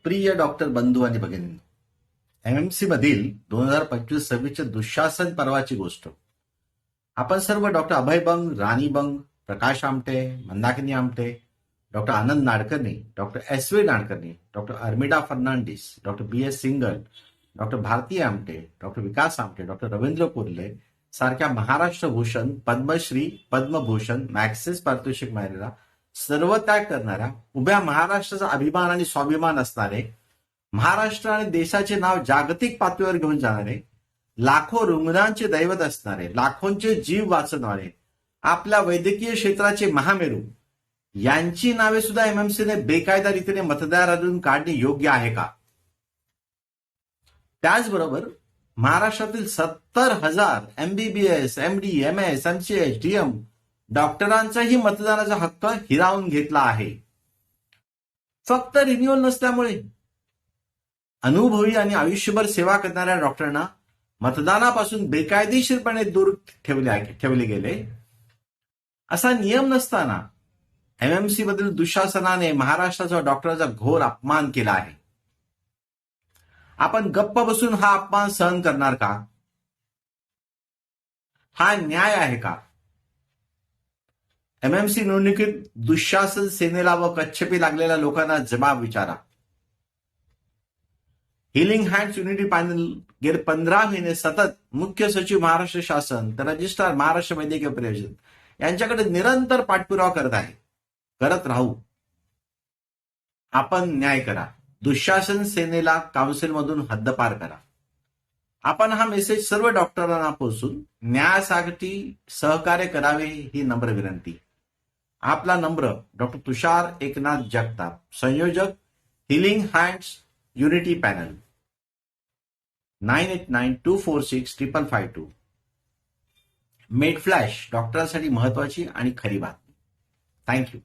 प्रिय डॉक्टर बंधू आणि भगिनींनो, एमएमसी मधील 2025-26चे दुःशासन पर्वाची गोष्ट. आपण सर्व doctor Abhay Bang, Rani Bang, Prakash Amte, Mandakini Amte, doctor Anand Nadkarni, doctor S V Nadkarni, doctor Armida Fernandes, doctor B S Singhal, doctor Bharati Amte, doctor Vikas Amte, doctor Ravindra Kurle सारख्या महाराष्ट्र भूषण, पद्मश्री, पद्मभूषण, मॅक्सेस पारितोषिक मिळालेला सर्व त्याग करणाऱ्या, उभ्या महाराष्ट्राचा अभिमान आणि स्वाभिमान असणारे, महाराष्ट्र आणि देशाचे नाव जागतिक पातळीवर घेऊन जाणारे, लाखो रुग्णांचे दैवत असणारे, लाखोंचे जीव वाचवणारे, आपल्या वैद्यकीय क्षेत्राचे महामेरू यांची नावे सुद्धा एमएमसीने बेकायदा रीतीने मतदारातून काढणे योग्य आहे का? त्याचबरोबर महाराष्ट्रातील 70,000 MBBS, MD, MS, MCh, DM डॉक्टरांचाही मतदानाचा हक्क हिरावून घेतला आहे. फक्त रिन्युअल नसल्यामुळे अनुभवी आणि आयुष्यभर सेवा करणाऱ्या डॉक्टरांना मतदानापासून बेकायदेशीरपणे दूर ठेवले गेले. असा नियम नसताना एमएमसी मधील दुःशासनाने महाराष्ट्राच्या डॉक्टरांचा घोर अपमान केला आहे. आपण गप्प बसून हा अपमान सहन करणार का? हा न्याय आहे का? एमएमसी निवडणुकीत दुःशासन सेनेला व कच्छपी लागलेल्या लोकांना जबाब विचारा. हिलिंग हँड्स युनिटी पॅनल गेले 15 महिने सतत मुख्य सचिव महाराष्ट्र शासन तर रजिस्ट्रार महाराष्ट्र वैद्यकीय परिषद यांच्याकडे निरंतर पाठपुरावा करत आहे. करत राहू. आपण न्याय करा. दुःशासन सेनेला काउन्सिलमधून हद्दपार करा. आपण हा मेसेज सर्व डॉक्टरांना पोहोचून न्यायासाठी सहकार्य करावे ही नम्र विनंती. आपला नम्र डॉक्टर तुषार एकनाथ जगताप, संयोजक, healing hands unity panel, 9892465552. Made flash डॉक्टरांसाठी महत्वाची आणि खरी बातमी. थँक्यू.